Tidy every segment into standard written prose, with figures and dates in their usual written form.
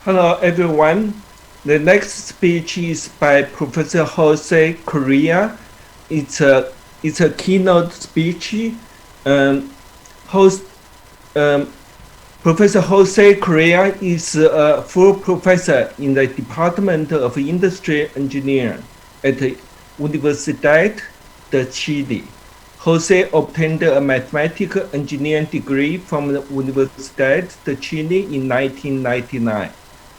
Hello, everyone. The next speech is by Professor Jose Correa. It's a keynote speech. Host Professor Jose Correa is a full professor in the Department of Industry Engineering at Universidad de Chile. Jose obtained a mathematical engineering degree from the Universidad de Chile in 1999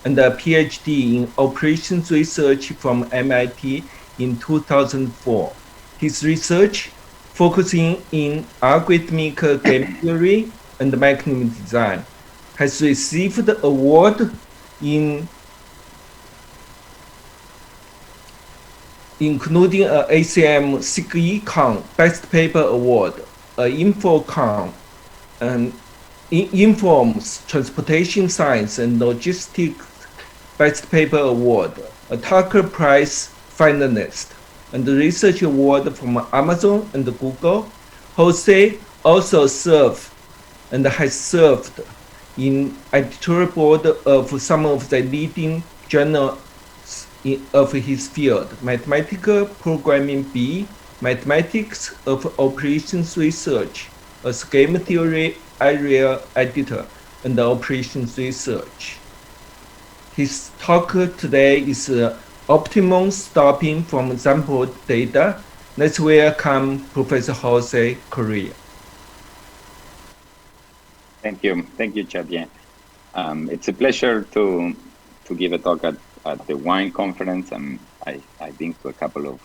and a PhD in operations research from MIT in 2004. His research, focusing in algorithmic game theory and mechanism design, has received award including a ACM SIGECON Best Paper Award, a Infocon, and Informs Transportation Science and Logistics Best Paper Award, a Tucker Prize finalist, and the Research Award from Amazon and Google. Jose also served and has served in editorial board of some of the leading journals of his field: Mathematical Programming B, Mathematics of Operations Research, as Game Theory Area Editor, and Operations Research. His talk today is optimum stopping from sampled data. Let's welcome Professor Jose Correa. Thank you, Xavier. It's a pleasure to give a talk at the WINE conference. I've been to a couple of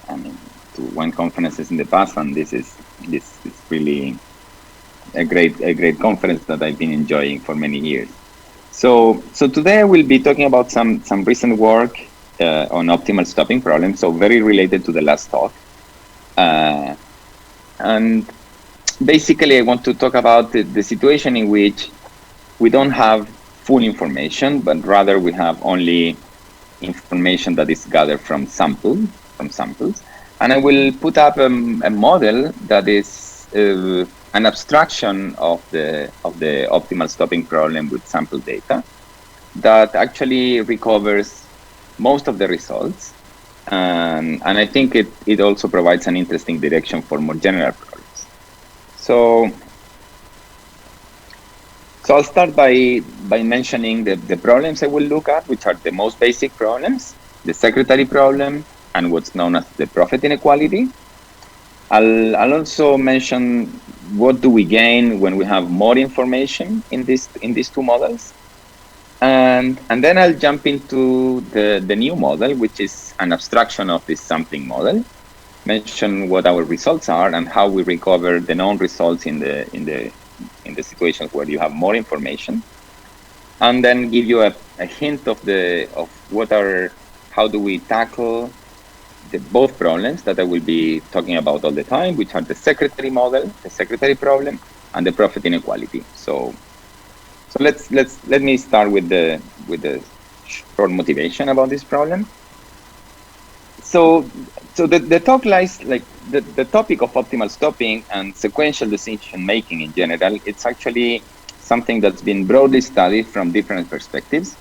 to WINE conferences in the past, and this is really a great conference that I've been enjoying for many years. So today I will be talking about some recent work on optimal stopping problems, so very related to the last talk. And basically I want to talk about the situation in which we don't have full information, but rather we have only information that is gathered from samples. And I will put up a model that is an abstraction of the optimal stopping problem with sample data that actually recovers most of the results, and I think it also provides an interesting direction for more general problems. So I'll start by mentioning the problems I will look at, which are the most basic problems: the secretary problem and what's known as the profit inequality. I'll also mention what do we gain when we have more information in these two models, and then I'll jump into the new model, which is an abstraction of this sampling model, mention what our results are and how we recover the known results in the situations where you have more information, and then give you a hint of how do we tackle both problems that I will be talking about all the time, which are the secretary model, the secretary problem, and the profit inequality. So let me start with the short motivation about this problem. So the talk lies like the topic of optimal stopping and sequential decision making in general. It's actually something that's been broadly studied from different perspectives.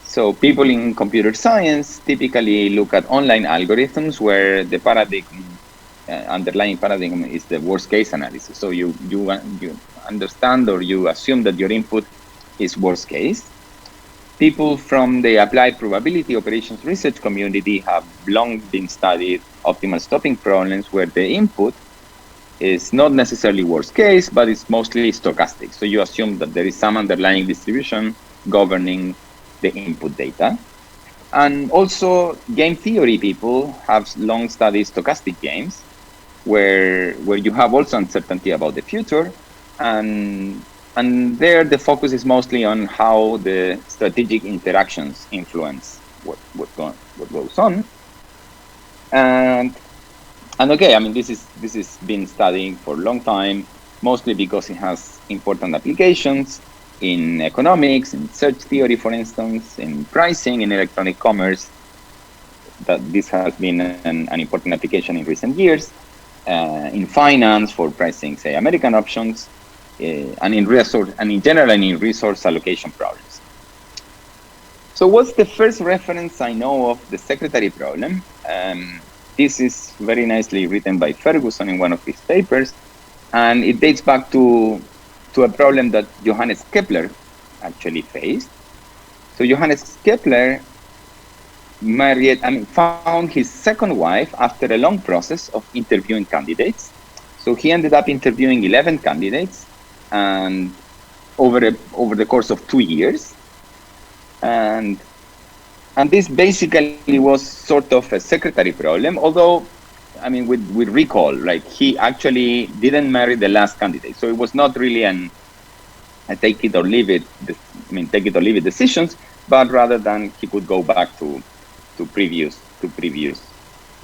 So people in computer science typically look at online algorithms where the underlying paradigm is the worst case analysis. So you understand or you assume that your input is worst case. People from the applied probability operations research community have long been studied optimal stopping problems where the input is not necessarily worst case, but it's mostly stochastic. So you assume that there is some underlying distribution governing the input data. And also game theory people have long studied stochastic games where you have also uncertainty about the future, and there the focus is mostly on how the strategic interactions influence what goes on. And okay, I mean this is been studying for a long time, mostly because it has important applications in economics, in search theory, for instance, in pricing, in electronic commerce. That this has been an important application in recent years, in finance for pricing, say, American options, and in resource allocation problems. So what's the first reference I know of the secretary problem? This is very nicely written by Ferguson in one of his papers, and it dates back to a problem that Johannes Kepler actually faced. So Johannes Kepler found his second wife after a long process of interviewing candidates. So he ended up interviewing 11 candidates, and over the course of 2 years, and this basically was sort of a secretary problem. Although, I mean, with recall, like he actually didn't marry the last candidate, so it was not really a take it or leave it. Take it or leave it decisions, but rather than he could go back to previous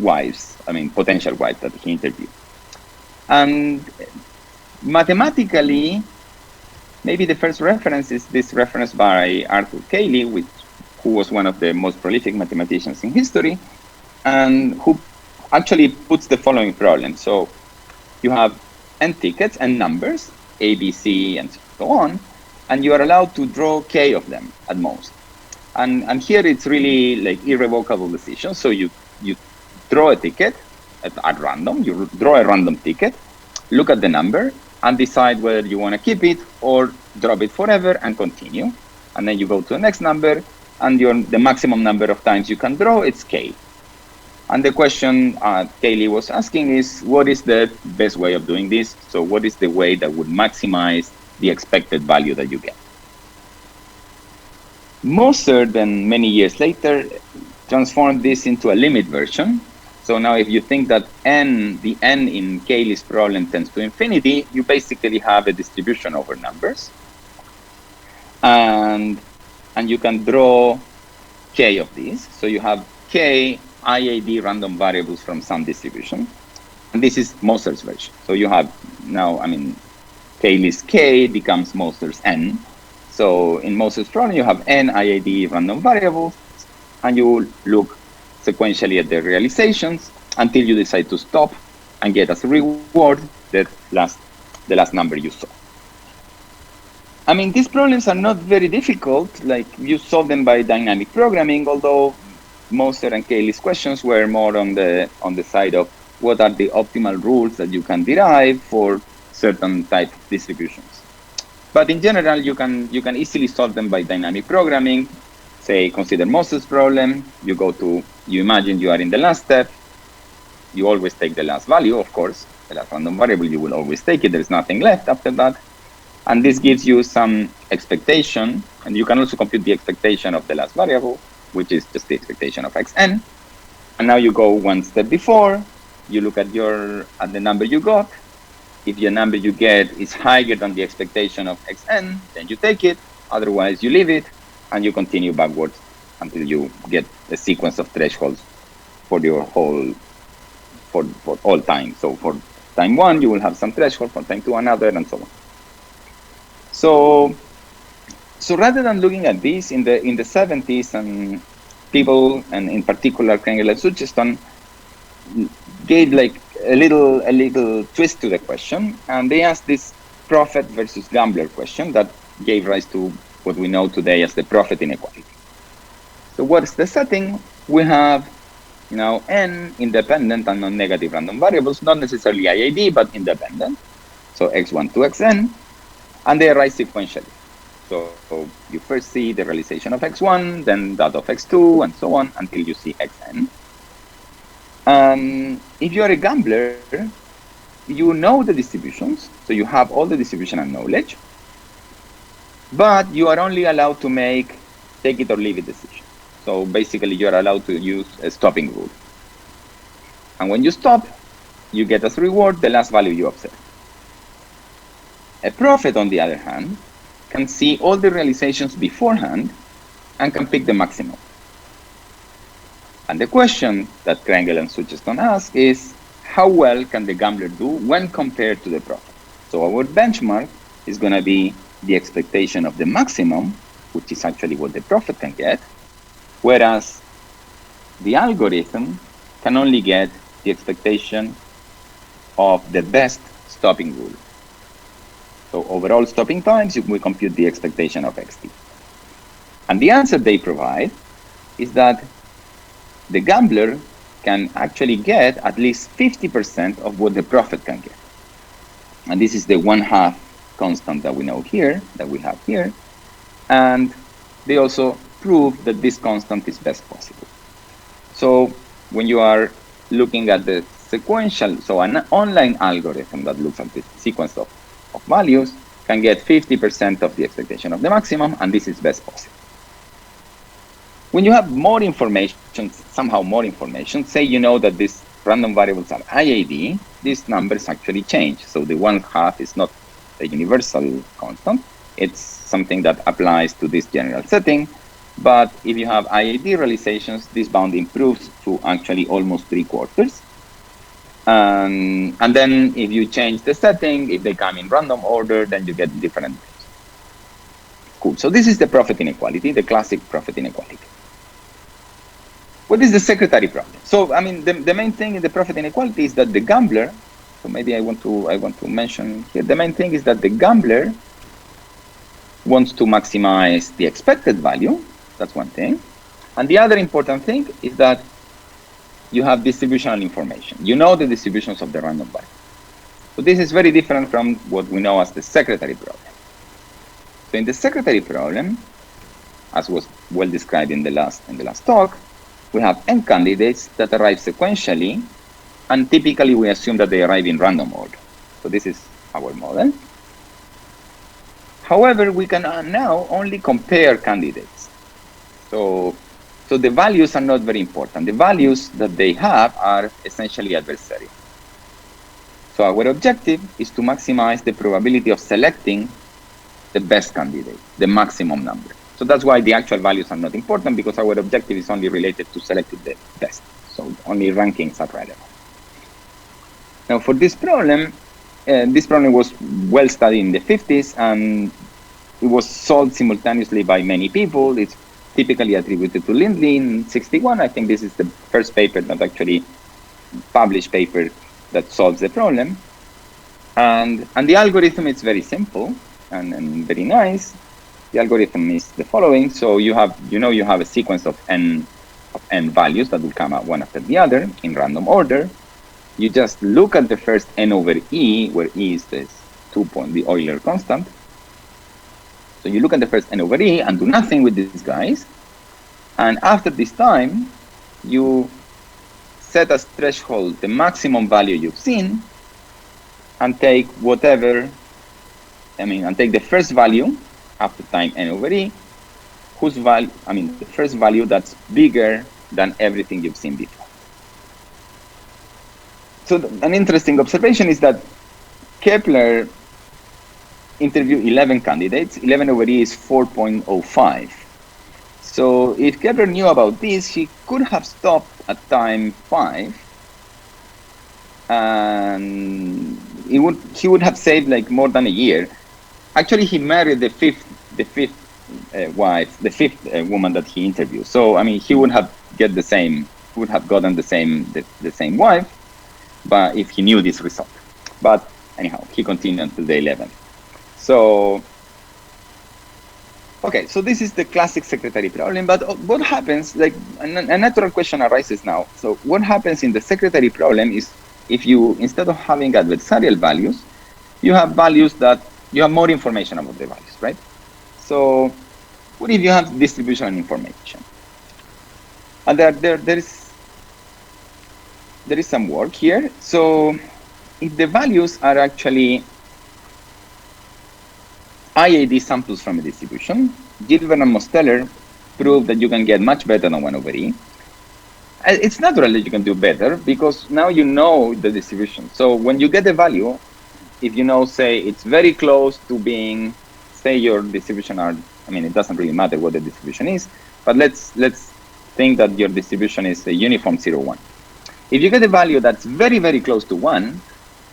wives, potential wives that he interviewed. And mathematically, maybe the first reference is this reference by Arthur Cayley, who was one of the most prolific mathematicians in history, and who actually puts the following problem. So you have n tickets and numbers, A, B, C, and so on, and you are allowed to draw k of them at most. And here it's really like irrevocable decision. So you draw a ticket at random, you draw a random ticket, look at the number, and decide whether you want to keep it or drop it forever and continue. And then you go to the next number, and the maximum number of times you can draw, it's k. And the question Cayley was asking is, what is the best way of doing this? So what is the way that would maximize the expected value that you get? Moser, then many years later, transformed this into a limit version. So now if you think that the n in Cayley's problem tends to infinity, you basically have a distribution over numbers. And you can draw k of these. So you have k IAD random variables from some distribution. And this is Moser's version. So you have now, Cayley's k becomes Moser's n. So in Moser's problem, you have n IAD random variables, and you look sequentially at the realizations until you decide to stop and get as a reward the last number you saw. These problems are not very difficult. Like, you solve them by dynamic programming, although Moser and Cayley's questions were more on the side of what are the optimal rules that you can derive for certain type of distributions. But in general, you can easily solve them by dynamic programming. Say, consider Moser's problem. You imagine you are in the last step. You always take the last value, of course. The last random variable, you will always take it. There's nothing left after that. And this gives you some expectation. And you can also compute the expectation of the last variable, which is just the expectation of xn. And now you go one step before. You look at the number you got. If your number you get is higher than the expectation of xn, then you take it. Otherwise, you leave it, and you continue backwards until you get a sequence of thresholds for all time. So for time 1, you will have some threshold, for time 2 another, and so on. So rather than looking at this in the 70s, and people, and in particular Krengel and Sucheston, gave like a little twist to the question, and they asked this profit versus gambler question that gave rise to what we know today as the profit inequality. So what is the setting? We have now n independent and non-negative random variables, not necessarily IAD, but independent. So x1 to xn, and they arise sequentially. So you first see the realization of x1, then that of x2, and so on until you see xn. If you are a gambler, you know the distributions, so you have all the distribution and knowledge, but you are only allowed to make take it or leave it decision. So basically, you are allowed to use a stopping rule. And when you stop, you get as reward the last value you observe. A prophet, on the other hand, can see all the realizations beforehand and can pick the maximum. And the question that Krengel and Sucheston ask is, how well can the gambler do when compared to the prophet? So our benchmark is going to be the expectation of the maximum, which is actually what the prophet can get, whereas the algorithm can only get the expectation of the best stopping rule. So overall stopping times, we compute the expectation of xt. And the answer they provide is that the gambler can actually get at least 50% of what the prophet can get. And this is the 1/2 constant that we know here, that we have here. And they also prove that this constant is best possible. So when you are looking at the sequential, so an online algorithm that looks at the sequence of values can get 50% of the expectation of the maximum, and this is best possible. When you have more information, somehow more information, say you know that these random variables are IAD, these numbers actually change. So the 1/2 is not a universal constant. It's something that applies to this general setting. But if you have IAD realizations, this bound improves to actually almost 3/4. And then if you change the setting, if they come in random order, then you get different values. Cool. So this is the prophet inequality, the classic prophet inequality. What is the secretary problem? So I mean, the main thing in the prophet inequality is that the gambler. So maybe I want to mention here. The main thing is that the gambler wants to maximize the expected value. That's one thing. And the other important thing is that you have distributional information. You know the distributions of the random variables. So this is very different from what we know as the secretary problem. So in the secretary problem, as was well described in the last talk, we have n candidates that arrive sequentially, and typically we assume that they arrive in random order. So this is our model. However, we can now only compare candidates. So the values are not very important. The values that they have are essentially adversarial. So our objective is to maximize the probability of selecting the best candidate, the maximum number. So that's why the actual values are not important, because our objective is only related to selecting the best. So only rankings are relevant. Now for this problem was well studied in the 50s, and it was solved simultaneously by many people. It's typically attributed to Lindley in 61. I think this is the first paper that actually published paper that solves the problem. And the algorithm is very simple and very nice. The algorithm is the following. So you have a sequence of n values that will come out one after the other in random order. You just look at the first n over e, where e is this the Euler constant. So you look at the first n over e and do nothing with these guys. And after this time, you set as threshold the maximum value you've seen, and take and take the first value after time n over e, the first value that's bigger than everything you've seen before. So an interesting observation is that Kepler interviewed 11 candidates. 11 over e is 4.05. So if Kepler knew about this, he could have stopped at time 5, and he would have saved like more than a year. Actually, he married the fifth woman that he interviewed. So I mean, he would have gotten the same wife, but if he knew this result. But anyhow, he continued until the 11th. So, okay, so this is the classic secretary problem. But what happens, like a natural question arises now. So what happens in the secretary problem is, if you, instead of having adversarial values, you have values that you have more information about the values, right? So what if you have distributional information? And there is some work here. So if the values are actually IAD samples from a distribution, Gilbert and Mosteller proved that you can get much better than 1 over e. It's natural that you can do better, because now you know the distribution. So when you get the value, if you know, say, it's very close to being, say your distribution are, I mean, it doesn't really matter what the distribution is, but let's think that your distribution is a uniform 0, 1. If you get a value that's very, very close to 1,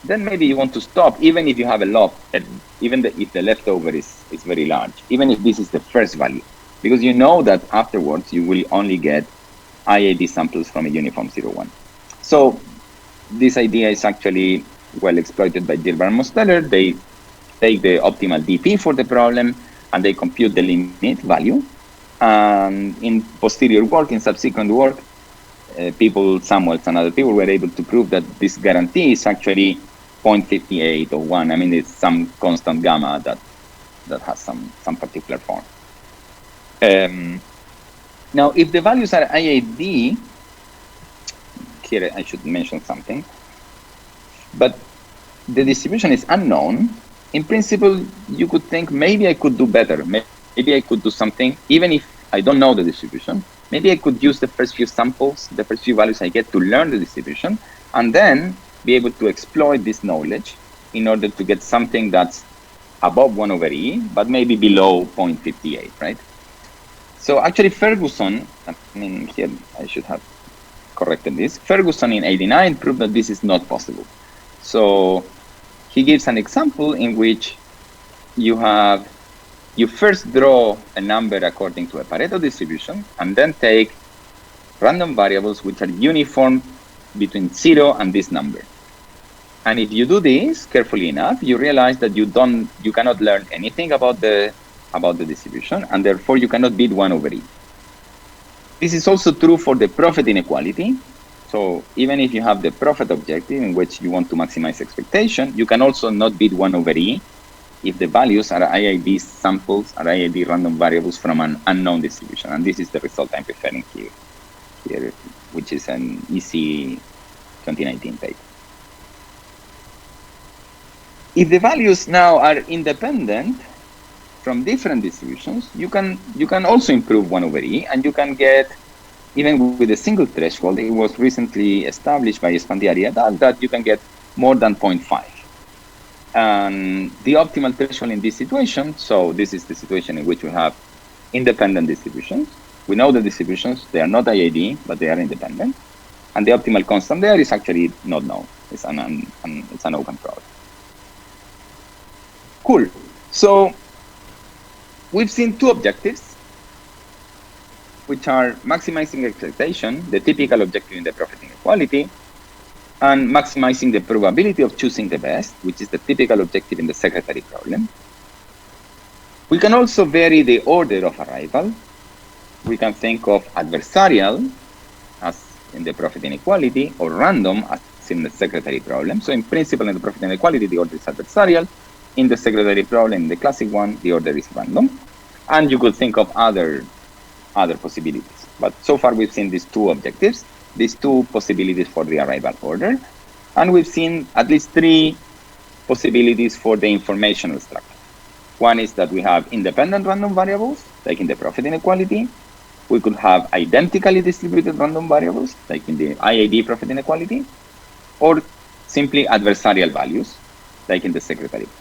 then maybe you want to stop, even if you have a lot, even if the leftover is very large, even if this is the first value, because you know that afterwards you will only get IAD samples from a uniform 0, 1. So this idea is actually well exploited by Gilbert and Mosteller. They take the optimal DP for the problem, and they compute the limit value. And in posterior work, in subsequent work, people, Samuels and other people, were able to prove that this guarantee is actually 0.58 or 1. I mean, it's some constant gamma that has some particular form. Now, if the values are IAD, here I should mention something, but the distribution is unknown. In principle, you could think maybe I could do better. Maybe I could do something, even if I don't know the distribution. Maybe I could use the first few samples, the first few values I get to learn the distribution, and then be able to exploit this knowledge in order to get something that's above 1 over E, but maybe below 0.58, right? So actually Ferguson, I mean, here I should have corrected this. Ferguson in '89 proved that this is not possible. So he gives an example in which you first draw a number according to a Pareto distribution, and then take random variables which are uniform between 0 and this number. And if you do this carefully enough, you realize that you cannot learn anything about the distribution, and therefore you cannot beat 1 over E. This is also true for the profit inequality. So even if you have the profit objective in which you want to maximize expectation, you can also not beat 1 over E if the values are IID samples, are IID random variables from an unknown distribution. And this is the result I'm referring here, which is an EC 2019 paper. If the values now are independent from different distributions, you can also improve 1 over E, and you can get, even with a single threshold, it was recently established by Spandiari et al., that you can get more than 0.5. And the optimal threshold in this situation, so this is the situation in which we have independent distributions. We know the distributions, they are not IID, but they are independent. And the optimal constant there is actually not known. It's an open problem. Cool. So we've seen two objectives, which are maximizing expectation, the typical objective in the profit inequality, and maximizing the probability of choosing the best, which is the typical objective in the secretary problem. We can also vary the order of arrival. We can think of adversarial, as in the profit inequality, or random, as in the secretary problem. So in principle, in the profit inequality, the order is adversarial. In the secretary problem, the classic one, the order is random. And you could think of other possibilities. But so far, we've seen these two objectives, these two possibilities for the arrival order. And we've seen at least three possibilities for the informational structure. One is that we have independent random variables, like in the profit inequality. We could have identically distributed random variables, like in the IAD profit inequality, or simply adversarial values, like in the secretary problem.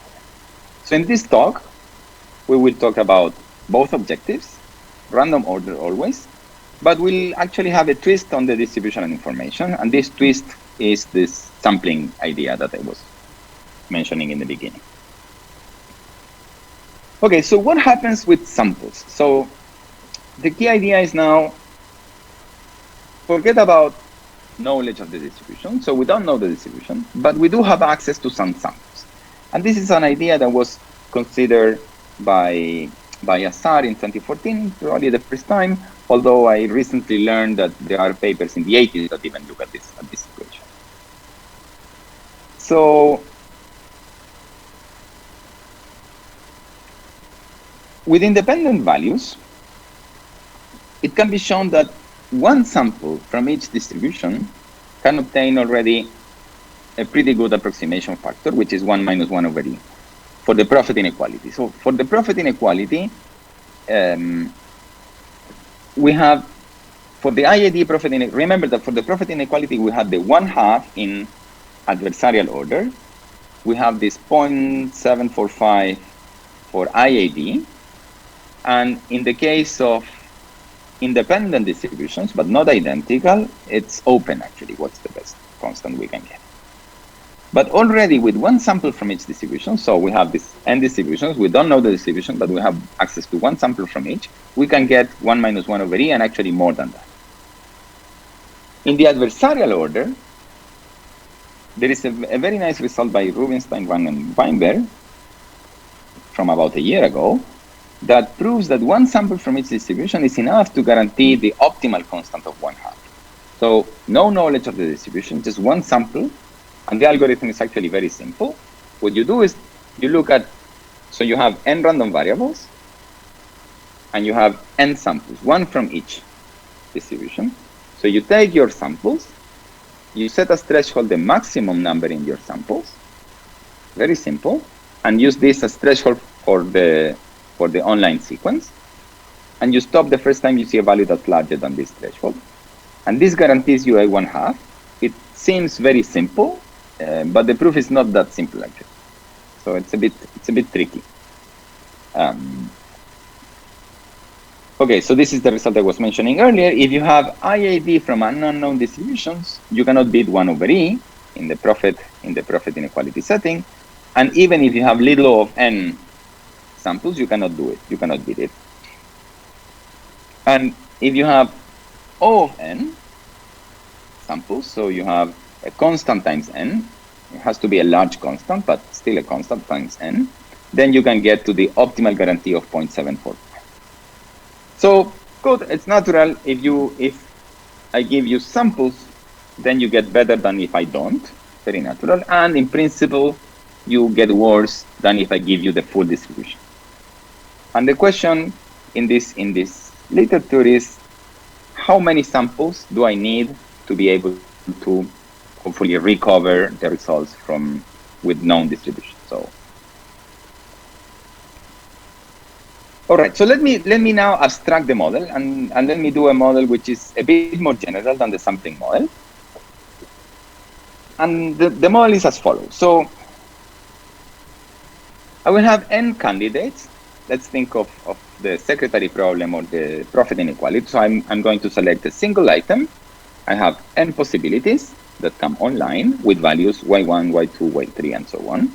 So in this talk, we will talk about both objectives, random order always, but we'll actually have a twist on the distribution and information. And this twist is this sampling idea that I was mentioning in the beginning. Okay, so what happens with samples? So the key idea is now, forget about knowledge of the distribution. So we don't know the distribution, but we do have access to some samples. And this is an idea that was considered by Assar in 2014, probably the first time, although I recently learned that there are papers in the 80s that even look at this situation. So with independent values, it can be shown that one sample from each distribution can obtain already a pretty good approximation factor, which is 1 minus 1 over E, for the profit inequality. So for the profit inequality, we have, for the IAD profit inequality, remember that for the profit inequality, we have the 1/2 in adversarial order. We have this 0.745 for IAD. And in the case of independent distributions, but not identical, it's open actually, what's the best constant we can get. But already with one sample from each distribution, so we have these n distributions, we don't know the distribution, but we have access to one sample from each, we can get 1 minus 1 over E, and actually more than that. In the adversarial order, there is a very nice result by Rubinstein, Wang, and Weinberg from about a year ago, that proves that one sample from each distribution is enough to guarantee the optimal constant of 1/2. So no knowledge of the distribution, just one sample. And the algorithm is actually very simple. What you do is you look at, so you have n random variables, and you have n samples, one from each distribution. So you take your samples, you set as threshold the maximum number in your samples, very simple, and use this as threshold for the online sequence. And you stop the first time you see a value that's larger than this threshold. And this guarantees you a 1/2. It seems very simple, but the proof is not that simple actually. So it's a bit tricky. Okay, so this is the result I was mentioning earlier. If you have IAD from unknown distributions, you cannot beat 1/e in the profit inequality setting. And even if you have little of n samples, you cannot do it. You cannot beat it. And if you have O of n samples, so you have a constant times n, it has to be a large constant, but still a constant times n, then you can get to the optimal guarantee of 0.74. So good, it's natural. If I give you samples, then you get better than if I don't. Very natural. And in principle, you get worse than if I give you the full distribution. And the question in this literature is, how many samples do I need to be able to hopefully recover the results with known distribution? So, all right. So let me now abstract the model and let me do a model which is a bit more general than the sampling model. And the model is as follows. So I will have n candidates. Let's think of the secretary problem or the profit inequality. So I'm going to select a single item. I have n possibilities that come online with values y1, y2, y3, and so on.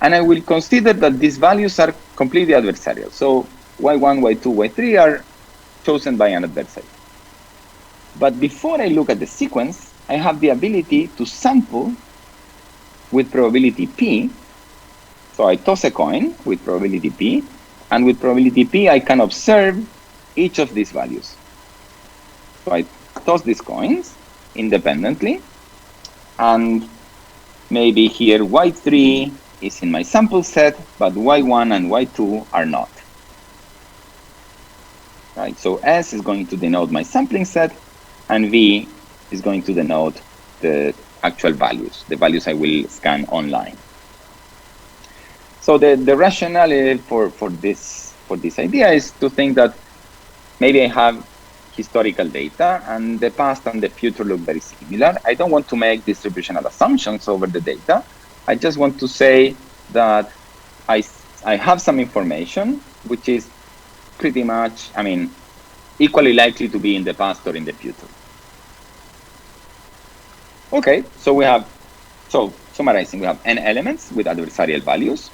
And I will consider that these values are completely adversarial. So y1, y2, y3 are chosen by an adversary. But before I look at the sequence, I have the ability to sample with probability p. So I toss a coin with probability p, and with probability p, I can observe each of these values. So I toss these coins independently, and maybe here y3 is in my sample set, but y1 and y2 are not. Right? So S is going to denote my sampling set, and V is going to denote the actual values, the values I will scan online. So the rationale for this idea is to think that maybe I have historical data and the past and the future look very similar. I don't want to make distributional assumptions over the data. I just want to say that I have some information which is pretty much, equally likely to be in the past or in the future. Okay, so summarizing, we have n elements with adversarial values.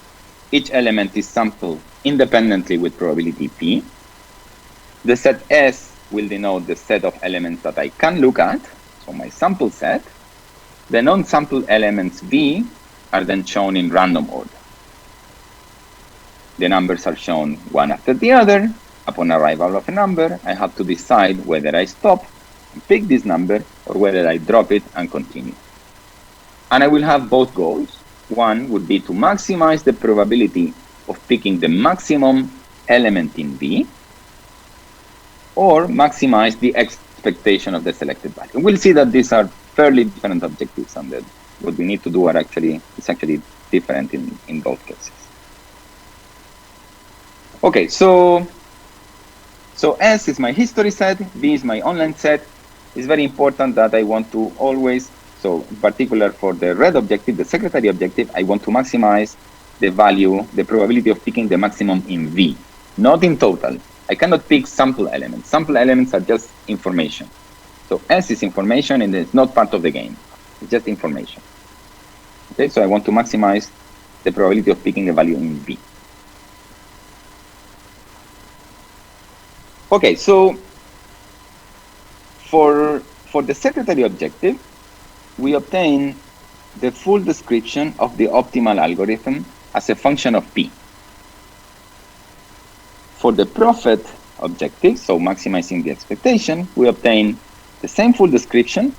Each element is sampled independently with probability p. The set S will denote the set of elements that I can look at, so my sample set. The non-sampled elements V are then shown in random order. The numbers are shown one after the other. Upon arrival of a number, I have to decide whether I stop and pick this number or whether I drop it and continue. And I will have both goals. One would be to maximize the probability of picking the maximum element in V, or maximize the expectation of the selected value. We'll see that these are fairly different objectives, and that what we need to do is actually different in both cases. Okay, so S is my history set, V is my online set. It's very important that I want to always, so in particular for the red objective, the secretary objective, I want to maximize the value, the probability of picking the maximum in V, not in total. I cannot pick sample elements. Sample elements are just information. So S is information and it's not part of the game. It's just information. Okay, so I want to maximize the probability of picking a value in V. Okay, so for the secretary objective, we obtain the full description of the optimal algorithm as a function of P. For the profit objective, so maximizing the expectation, we obtain the same full description,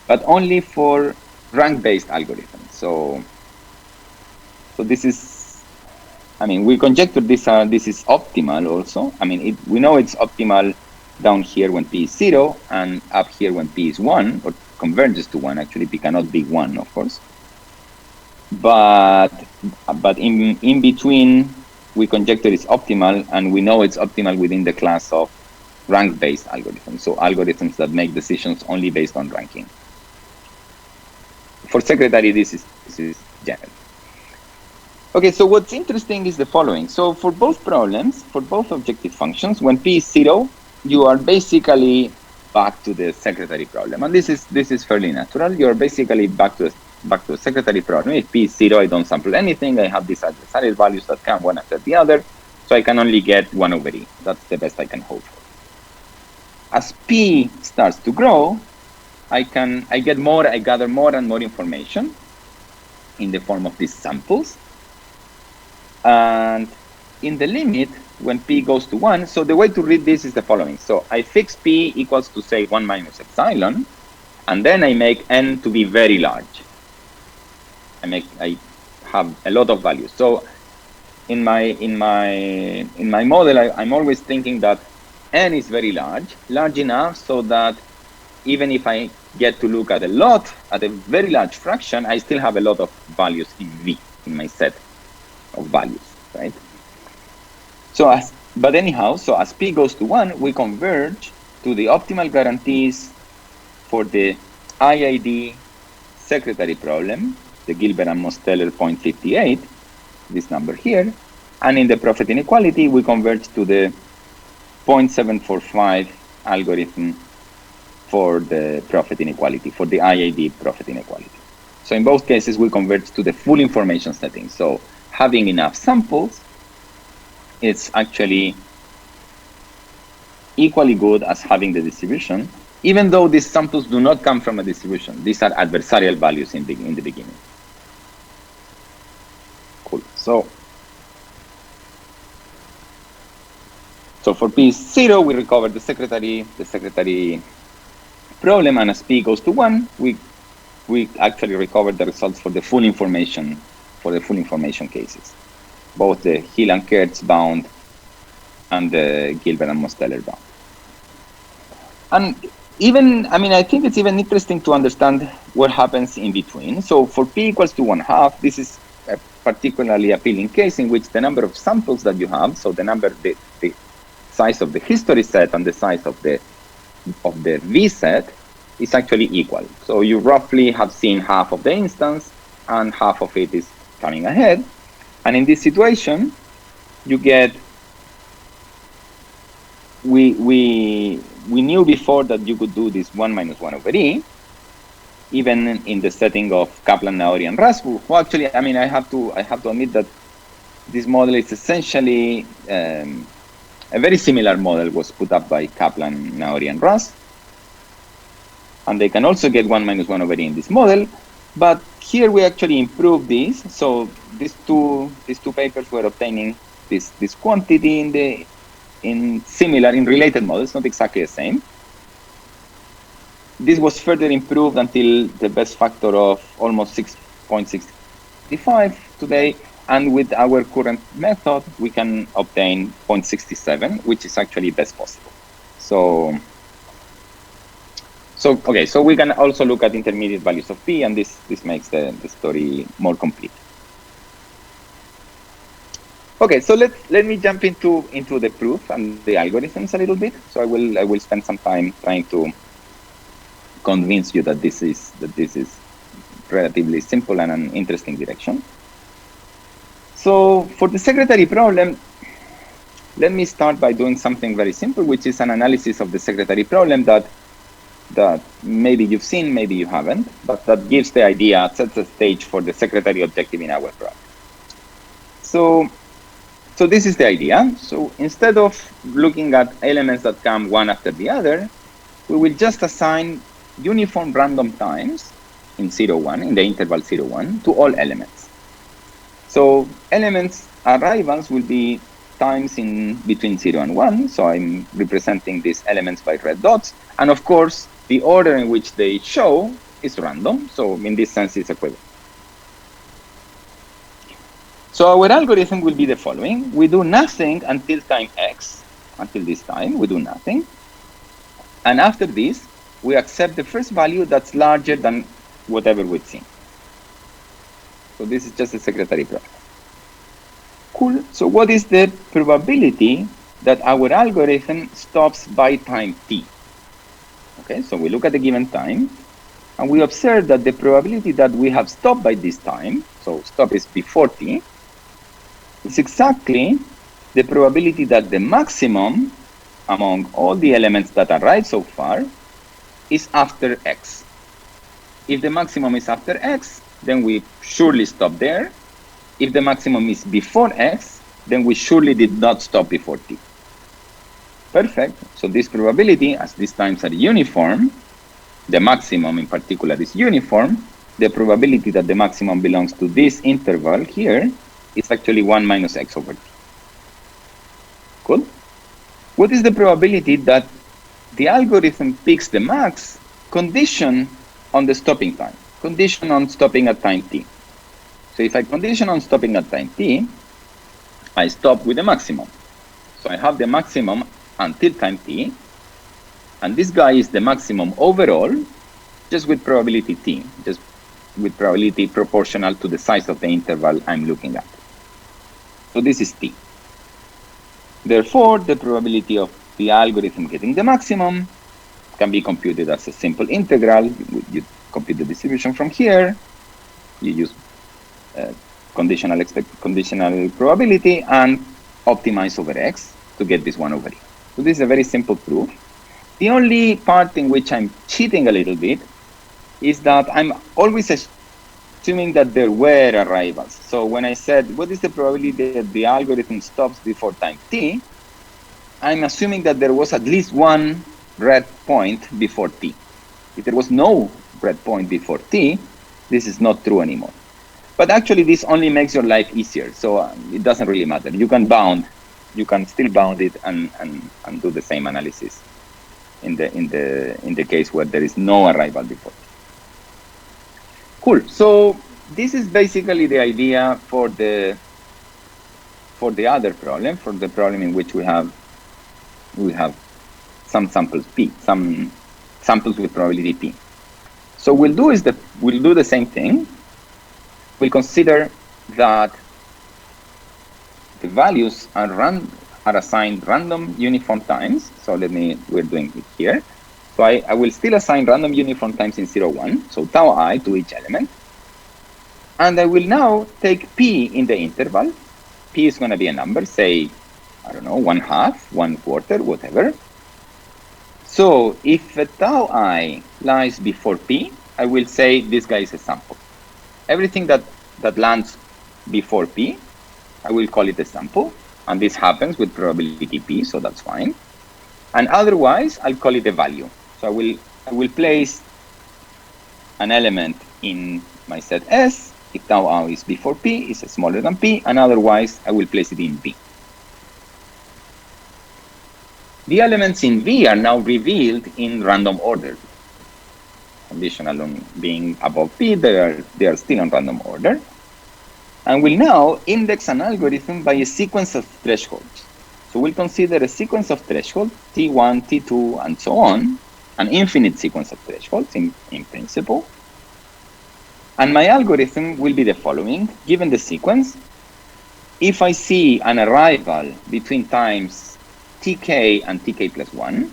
but only for rank-based algorithms. So this is, I mean, we conjecture this is optimal also. I mean, we know it's optimal down here when p is 0 and up here when p is 1, or converges to 1. Actually, p cannot be 1, of course. But in between, we conjecture it's optimal, and we know it's optimal within the class of rank-based algorithms. So algorithms that make decisions only based on ranking. For secretary, this is general. Okay, so what's interesting is the following. So for both problems, for both objective functions, when p is 0, you are basically back to the secretary problem, and this is fairly natural. You're basically back to the secretary problem. If p is 0, I don't sample anything. I have these adversarial values that come one after the other, so I can only get 1 over e. That's the best I can hope for. As p starts to grow, I gather more and more information in the form of these samples, and in the limit, when p goes to 1, so the way to read this is the following. So I fix p equals to, say, 1 minus epsilon, and then I make n to be very large. I have a lot of values. So in my model, I'm always thinking that n is very large enough so that even if I get to look at a very large fraction, I still have a lot of values in V, in my set of values, right? So but anyhow, so as p goes to 1, we converge to the optimal guarantees for the IID secretary problem, the Gilbert and Mosteller 0.58, this number here, and in the profit inequality, we converge to the 0.745 algorithm for the profit inequality, for the IID profit inequality. So in both cases, we converge to the full information setting. So having enough samples, it's actually equally good as having the distribution, even though these samples do not come from a distribution. These are adversarial values in the beginning. Cool. So for p is 0, we recover the secretary problem, and as p goes to 1, we actually recover the results for the full information cases, both the Hill and Kurtz bound and the Gilbert and Mosteller bound. And even, I mean, I think it's even interesting to understand what happens in between. So for p equals to 1/2, this is a particularly appealing case in which the number of samples that you have, so the size of the history set and the size of the V set is actually equal. So you roughly have seen half of the instance and half of it is coming ahead. And in this situation, you get, we knew before that you could do this 1 minus 1 over e, even in the setting of Kaplan, Naori, and Ras, who actually, I mean, I have to admit that this model is essentially a very similar model was put up by Kaplan, Naori, and Ras. And they can also get 1 minus 1 over e in this model. But here we actually improved this. So these two papers were obtaining this quantity in related models, not exactly the same. This was further improved until the best factor of almost 6.65 today. And with our current method, we can obtain 0.67, which is actually best possible. So okay, so we can also look at intermediate values of p, and this makes the story more complete. Okay, so let me jump into the proof and the algorithms a little bit. So I will spend some time trying to convince you that this is relatively simple and an interesting direction. So for the secretary problem, let me start by doing something very simple, which is an analysis of the secretary problem that maybe you've seen, maybe you haven't, but that gives the idea, sets the stage for the secretary objective in our problem. So this is the idea. So instead of looking at elements that come one after the other, we will just assign uniform random times in 0, 1, in the interval 0, 1, to all elements. So elements arrivals will be times in between 0 and 1. So I'm representing these elements by red dots. And of course, the order in which they show is random. So in this sense, it's equivalent. So our algorithm will be the following. We do nothing until time x. Until this time, we do nothing. And after this, we accept the first value that's larger than whatever we've seen. So this is just a secretary problem. Cool. So what is the probability that our algorithm stops by time t? Okay, so we look at the given time, and we observe that the probability that we have stopped by this time, so stop is before t, is exactly the probability that the maximum among all the elements that arrive so far is after x. If the maximum is after x, then we surely stop there. If the maximum is before x, then we surely did not stop before t. Perfect. So this probability, as these times are uniform, the maximum in particular is uniform, the probability that the maximum belongs to this interval here is actually 1 minus x over t. Cool? What is the probability that the algorithm picks the max condition on the stopping time, condition on stopping at time t? So if I condition on stopping at time t, I stop with the maximum. So I have the maximum until time t, and this guy is the maximum overall, just with probability t, just with probability proportional to the size of the interval I'm looking at. So this is t. Therefore, the probability of the algorithm getting the maximum can be computed as a simple integral. You compute the distribution from here, you use conditional probability and optimize over x to get this 1 over e. So this is a very simple proof. The only part in which I'm cheating a little bit is that I'm always assuming that there were arrivals. So when I said, what is the probability that the algorithm stops before time t, I'm assuming that there was at least one red point before t. If there was no red point before t, this is not true anymore. But actually, this only makes your life easier. So it doesn't really matter. You can still bound it and do the same analysis in the case where there is no arrival before. Cool. So this is basically the idea for the other problem, for the problem in which we have some samples p, some samples with probability p. So we'll do the same thing. We'll consider that the values are assigned random uniform times. So we're doing it here. So I will still assign random uniform times in 0, 1, so tau I to each element. And I will now take p in the interval. P is going to be a number, say, I don't know, 1/2, 1/4, whatever. So if tau I lies before p, I will say this guy is a sample. Everything that lands before p, I will call it a sample. And this happens with probability p, so that's fine. And otherwise, I'll call it a value. So I will place an element in my set S. If tau I is before p, is smaller than p, and otherwise, I will place it in V. The elements in V are now revealed in random order. Conditional on being above p, they are still in random order. And we'll now index an algorithm by a sequence of thresholds. So we'll consider a sequence of thresholds, T1, T2, and so on, an infinite sequence of thresholds in principle. And my algorithm will be the following. Given the sequence, if I see an arrival between times tk and tk plus 1,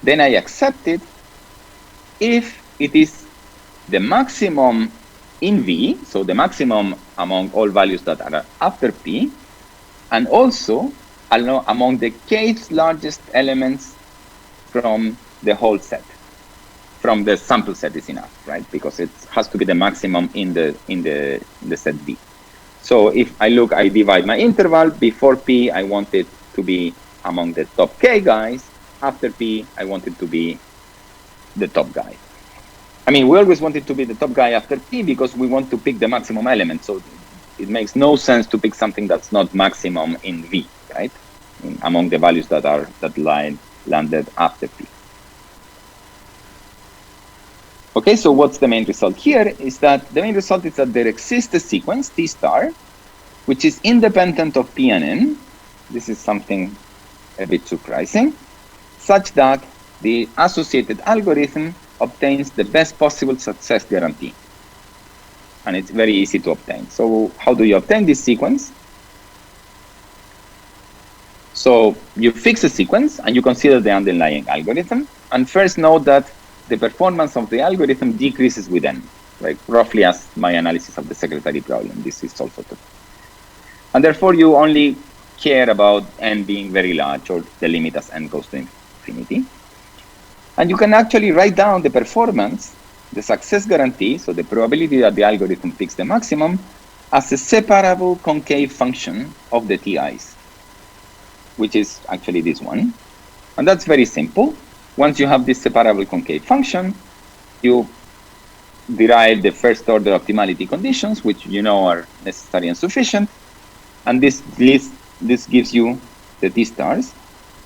then I accept it if it is the maximum in V, so the maximum among all values that are after p, and also among the kth largest elements from the whole set. From the sample set is enough, right? Because it has to be the maximum in the set V. So if I divide my interval. Before p, I want it to be among the top k guys. After p, I want it to be the top guy. I mean, we always want it to be the top guy after p because we want to pick the maximum element. So it makes no sense to pick something that's not maximum in V, right? Among the values that landed after P. Okay, so what's the main result here? Is that the main result is that there exists a sequence, T star, which is independent of P and N. This is something a bit surprising, such that the associated algorithm obtains the best possible success guarantee. And it's very easy to obtain. So how do you obtain this sequence? So you fix a sequence and you consider the underlying algorithm. And first note that the performance of the algorithm decreases with n, like roughly as my analysis of the secretary problem. This is also true. And therefore, you only care about n being very large, or the limit as n goes to infinity. And you can actually write down the performance, the success guarantee, so the probability that the algorithm picks the maximum, as a separable concave function of the TIs, which is actually this one. And that's very simple. Once you have this separable concave function, you derive the first order optimality conditions, which you know are necessary and sufficient. And this gives you the T stars.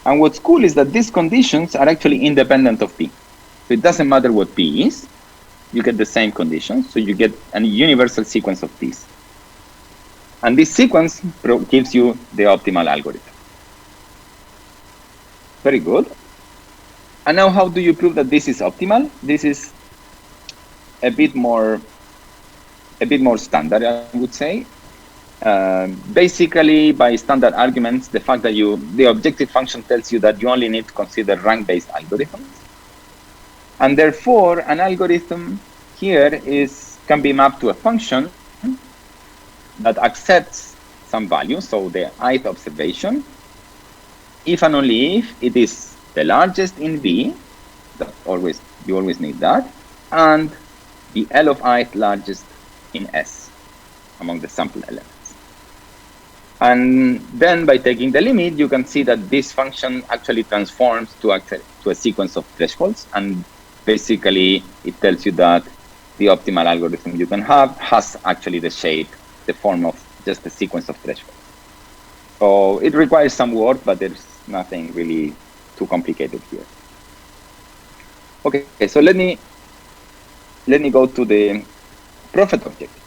And what's cool is that these conditions are actually independent of P. So it doesn't matter what P is, you get the same conditions. So you get a universal sequence of T's. And this sequence gives you the optimal algorithm. Very good. And now how do you prove that this is optimal? This is a bit more standard, I would say. Basically, by standard arguments, the fact that the objective function tells you that you only need to consider rank-based algorithms. And therefore, an algorithm here can be mapped to a function that accepts some value, so the ith observation, if and only if it is the largest in V, you always need that, and the L of ith largest in S among the sample elements. And then by taking the limit, you can see that this function actually transforms to a sequence of thresholds. And basically, it tells you that the optimal algorithm you can have has actually the shape, the form of just a sequence of thresholds. So it requires some work, but there's nothing really too complicated here. Okay, so let me go to the profit objective.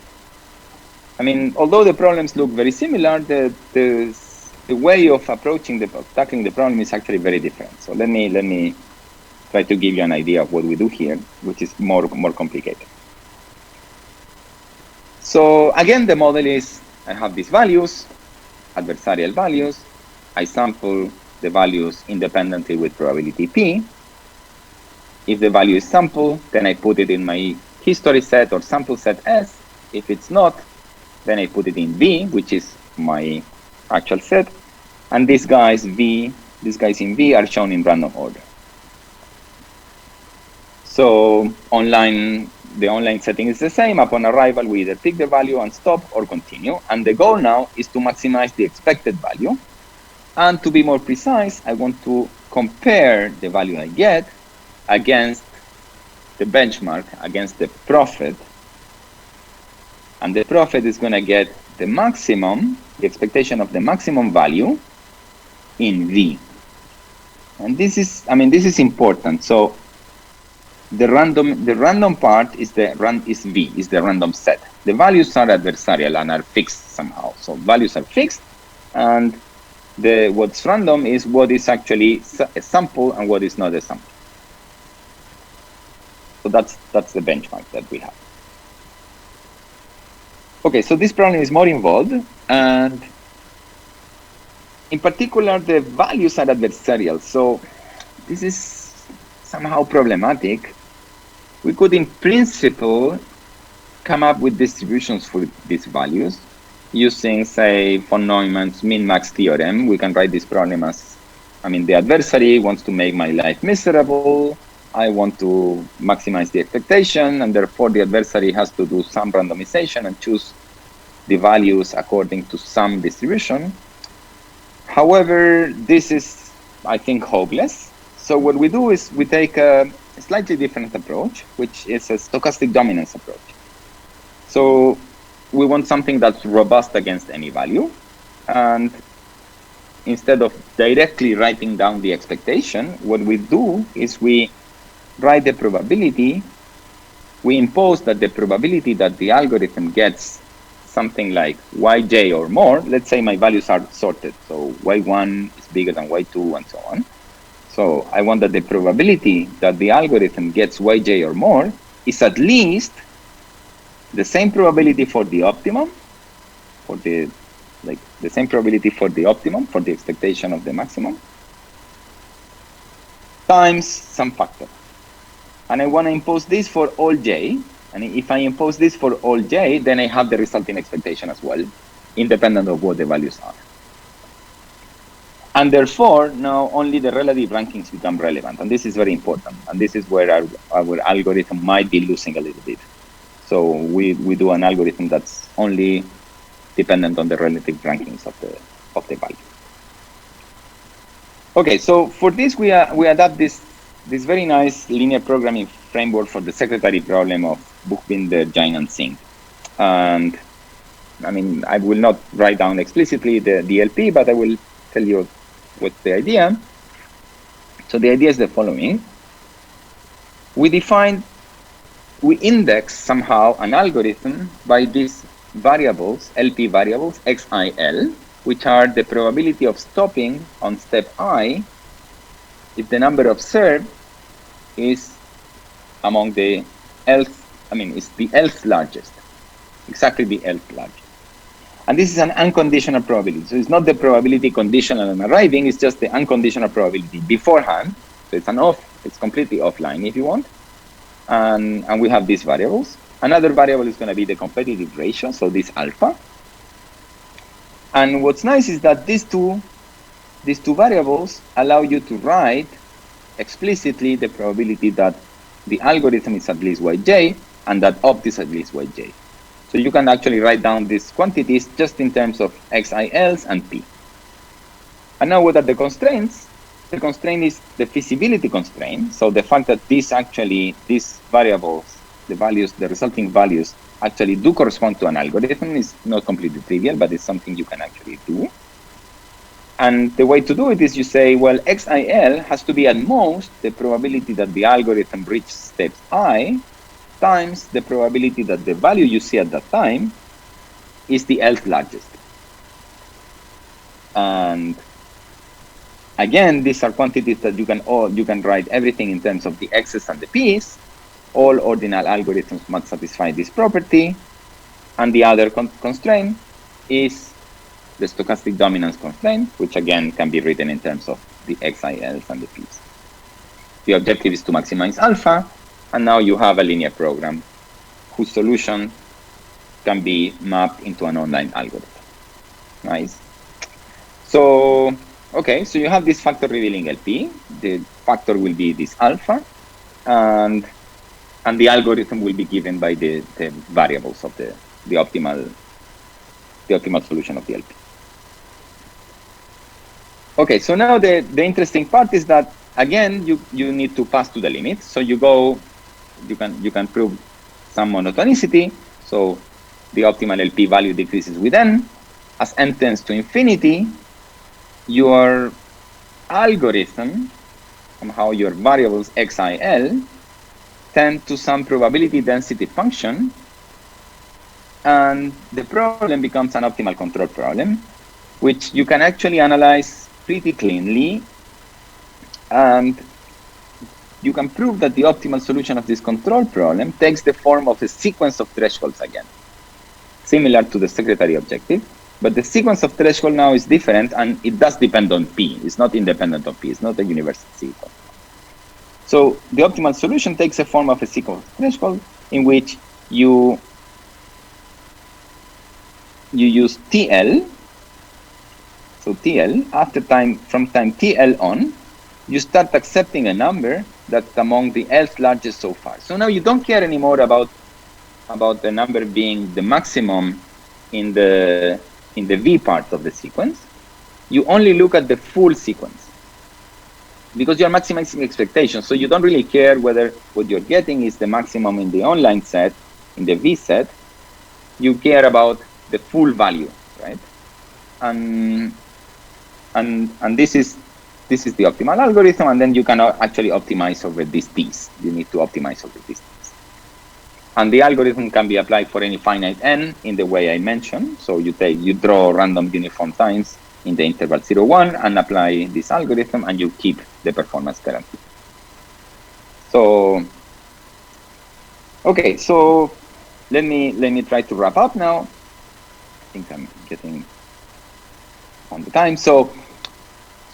I mean, although the problems look very similar, the way of tackling the problem is actually very different. So let me try to give you an idea of what we do here, which is more complicated. So again, the model is, I have these values, adversarial values. I sample the values independently with probability P. If the value is sample, then I put it in my history set or sample set S. If it's not, then I put it in V, which is my actual set. And these guys in V are shown in random order. So the online setting is the same. Upon arrival, we either pick the value and stop or continue. And the goal now is to maximize the expected value. And to be more precise, I want to compare the value I get against the benchmark, against the profit. And the profit is going to get the maximum, the expectation of the maximum value in V. And this is important. So the random part is V, is the random set. The values are adversarial and are fixed somehow. So values are fixed, and what's random is what is actually a sample and what is not a sample. So that's the benchmark that we have. Okay, so this problem is more involved, and in particular, the values are adversarial. So this is somehow problematic. We could, in principle, come up with distributions for these values using, say, von Neumann's min-max theorem. We can write this problem as, the adversary wants to make my life miserable. I want to maximize the expectation, and therefore the adversary has to do some randomization and choose the values according to some distribution. However, this is, I think, hopeless. So what we do is we take a slightly different approach, which is a stochastic dominance approach. So we want something that's robust against any value. And instead of directly writing down the expectation, what we do is we write the probability. We impose that the probability that the algorithm gets something like yj or more, let's say my values are sorted, so y1 is bigger than y2 and so on. So I want that the probability that the algorithm gets yj or more is at least the same probability for the optimum, for the same probability for the optimum, for the expectation of the maximum, times some factor. And I want to impose this for all j. And if I impose this for all j, then I have the resulting expectation as well, independent of what the values are. And therefore, now only the relative rankings become relevant. And this is very important. And this is where our algorithm might be losing a little bit. So we do an algorithm that's only dependent on the relative rankings of the value. Okay, so for this, we adapt this very nice linear programming framework for the secretary problem of Buchbinder, Jain, and Singh. And I mean, I will not write down explicitly the LP, but I will tell you what's the idea. So the idea is the following. We index somehow an algorithm by these variables, LP variables, XIL, which are the probability of stopping on step I if the number observed is among the is the else largest, exactly the else largest. And this is an unconditional probability. So it's not the probability conditional on arriving, it's just the unconditional probability beforehand. So it's completely offline if you want. And we have these variables. Another variable is going to be the competitive ratio, so this alpha. And what's nice is that these two variables allow you to write explicitly the probability that the algorithm is at least yj and that opt is at least yj. So you can actually write down these quantities just in terms of XILs and P. And now what are the constraints? The constraint is the feasibility constraint. So the fact that these variables, the resulting values actually do correspond to an algorithm is not completely trivial, but it's something you can actually do. And the way to do it is you say, well, XIL has to be at most the probability that the algorithm reaches step I times the probability that the value you see at that time is the else largest. And again, these are quantities that you can write everything in terms of the x's and the p's. All ordinal algorithms must satisfy this property. And the other constraint is the stochastic dominance constraint, which again can be written in terms of the XILs and the p's. The objective is to maximize alpha. And now you have a linear program whose solution can be mapped into an online algorithm. Nice. So, okay, so you have this factor revealing LP. The factor will be this alpha, and the algorithm will be given by the variables of the optimal solution of the LP. Okay, so now the interesting part is that again you need to pass to the limit. So you can prove some monotonicity. So the optimal LP value decreases with n. As n tends to infinity, your algorithm, somehow your variables XIL, tend to some probability density function, and the problem becomes an optimal control problem, which you can actually analyze pretty cleanly, and you can prove that the optimal solution of this control problem takes the form of a sequence of thresholds again, similar to the secretary objective. But the sequence of threshold now is different, and it does depend on P. It's not independent of P. It's not a universal sequence. So the optimal solution takes a form of a sequence of threshold in which you use TL. So TL, from time TL on, you start accepting a number that's among the else largest so far. So now you don't care anymore about the number being the maximum in the V part of the sequence. You only look at the full sequence because you're maximizing expectations. So you don't really care whether what you're getting is the maximum in the online set, in the V set, you care about the full value, right? And this is the optimal algorithm, and then you cannot actually optimize over this piece. You need to optimize over this piece. And the algorithm can be applied for any finite n in the way I mentioned. So you draw random uniform times in the interval 0, 1 and apply this algorithm, and you keep the performance guarantee. So, okay, so let me try to wrap up now. I think I'm getting on the time. So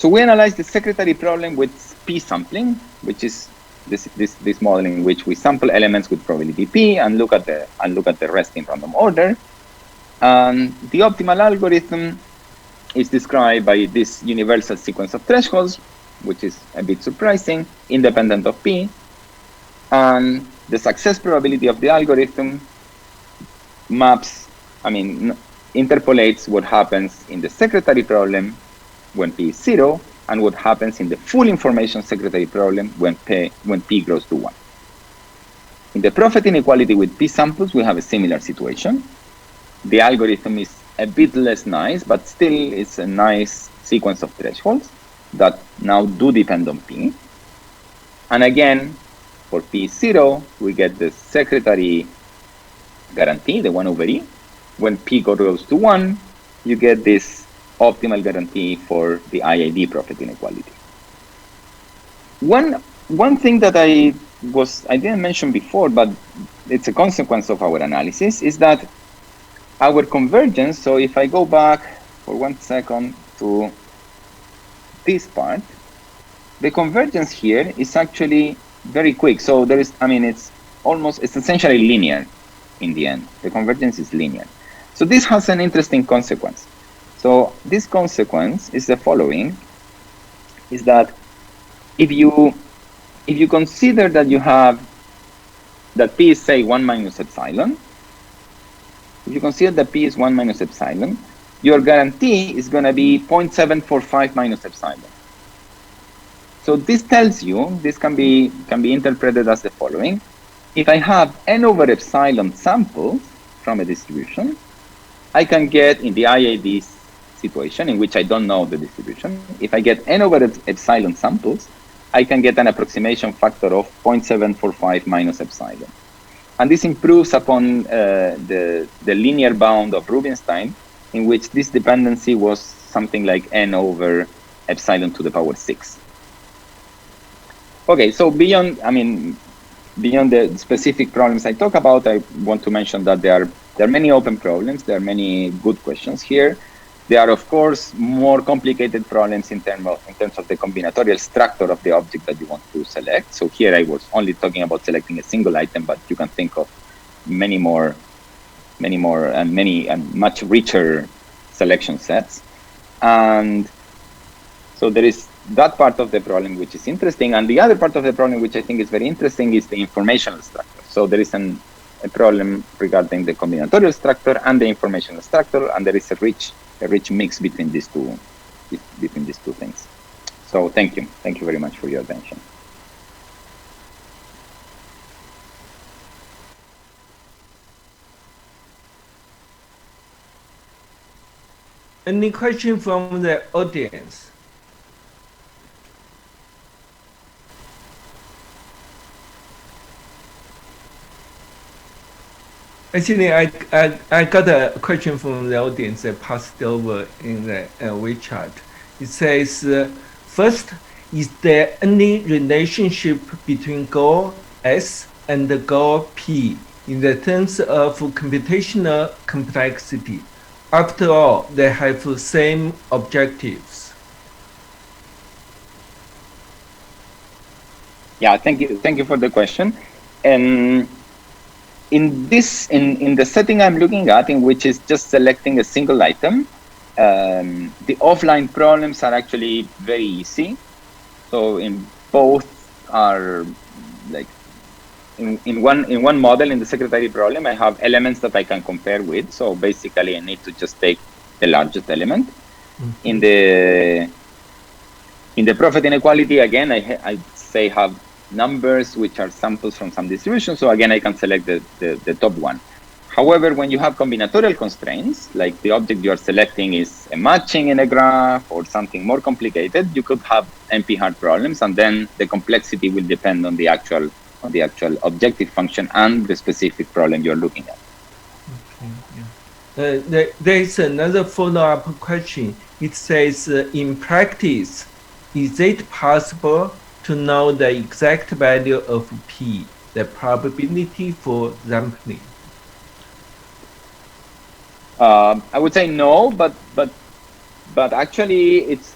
we analyzed the secretary problem with p sampling, which is this model in which we sample elements with probability p and look at the rest in random order. And the optimal algorithm is described by this universal sequence of thresholds, which is a bit surprising, independent of p. And the success probability of the algorithm interpolates what happens in the secretary problem when p is 0, and what happens in the full information secretary problem when p grows to 1. In the profit inequality with p samples, we have a similar situation. The algorithm is a bit less nice, but still it's a nice sequence of thresholds that now do depend on p. And again, for p is 0, we get the secretary guarantee, the 1 over e. When p goes to 1, you get this optimal guarantee for the IID profit inequality. One thing that I didn't mention before, but it's a consequence of our analysis, is that our convergence, so if I go back for 1 second to this part, the convergence here is actually very quick. So there is, it's essentially linear in the end. The convergence is linear. So this has an interesting consequence. So this consequence is the following, is that if you consider that you have, that p is, say, 1 minus epsilon, if you consider that p is 1 minus epsilon, your guarantee is going to be 0.745 minus epsilon. So this tells you, this can be interpreted as the following. If I have n over epsilon samples from a distribution, I can get, in the IID situation, in which I don't know the distribution, if I get n over epsilon samples, I can get an approximation factor of 0.745 minus epsilon. And this improves upon the linear bound of Rubinstein, in which this dependency was something like n over epsilon to the power 6. Okay, so beyond the specific problems I talk about, I want to mention that there are many open problems. There are many good questions here. There are, of course, more complicated problems in terms of the combinatorial structure of the object that you want to select. So here I was only talking about selecting a single item, but you can think of many more and much richer selection sets. And so there is that part of the problem which is interesting, and the other part of the problem which I think is very interesting is the informational structure. So there is a problem regarding the combinatorial structure and the informational structure, and there is a rich mix between these two things. So thank you very much for your attention. Any question from the audience? Actually, I got a question from the audience that passed over in the WeChat. It says, first, is there any relationship between goal S and the goal P in the terms of computational complexity? After all, they have the same objectives. Yeah, thank you for the question. And in the setting I'm looking at, in which is just selecting a single item, the offline problems are actually very easy. So in both are like in one model, in the secretary problem, I have elements that I can compare with. So basically I need to just take the largest element. Mm-hmm. In the profit inequality, again, I say have numbers which are samples from some distribution. So again, I can select the top one. However, when you have combinatorial constraints, like the object you are selecting is a matching in a graph or something more complicated, you could have NP-hard problems, and then the complexity will depend on the actual objective function and the specific problem you're looking at. Okay, yeah. There is another follow-up question. It says, in practice, is it possible to know the exact value of P, the probability for sampling? I would say no, but actually it's,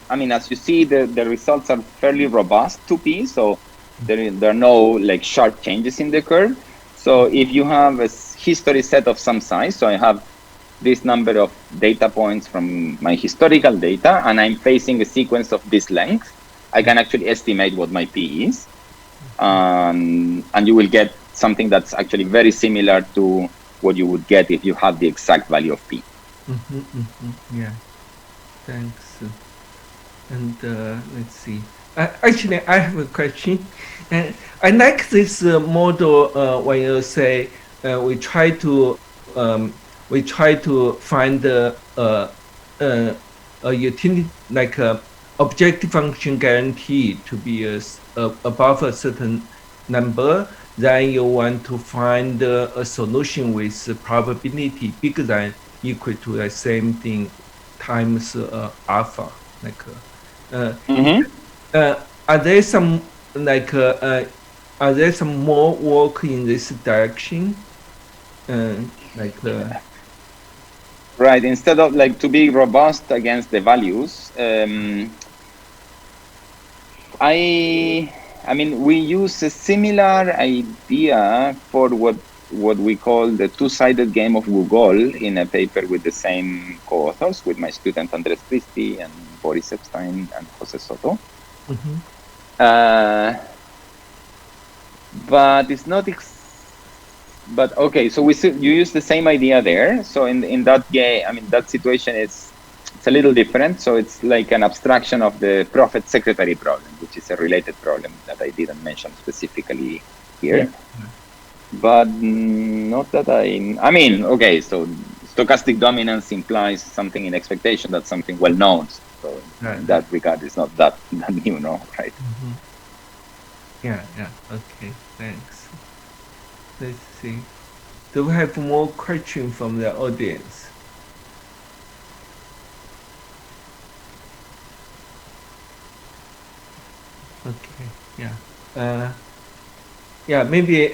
I mean, as you see, the results are fairly robust to P, so there are no like sharp changes in the curve. So if you have a history set of some size, so I have this number of data points from my historical data, and I'm facing a sequence of this length, I can actually estimate what my P is. And you will get something that's actually very similar to what you would get if you have the exact value of P. Yeah, thanks. And let's see. Actually, I have a question. I like this model when you say we try to find a utility, like a objective function guarantee to be above a certain number. Then you want to find a solution with probability bigger than equal to the same thing times alpha. Like, are there some like are there some more work in this direction? Right. Instead of like to be robust against the values, I mean, we use a similar idea for what we call the two-sided game of Google in a paper with the same co-authors, with my student Andres Christie and Boris Epstein and Jose Soto. But it's not. But okay, so you use the same idea there. So in that game, I mean, that situation it's a little different. So it's like an abstraction of the prophet secretary problem, which is a related problem that I didn't mention specifically here. Yeah. But not that I mean, okay, so stochastic dominance implies something in expectation that's something well known. So in that regard, it's not that new, no, right? Yeah, okay, thanks. Let's see. Do we have more questions from the audience? Okay, yeah. Yeah, maybe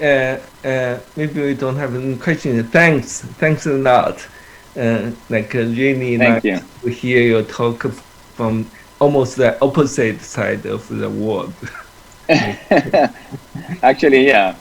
we don't have any questions. Thanks a lot. Like really nice to hear your talk from almost the opposite side of the world. Actually, yeah.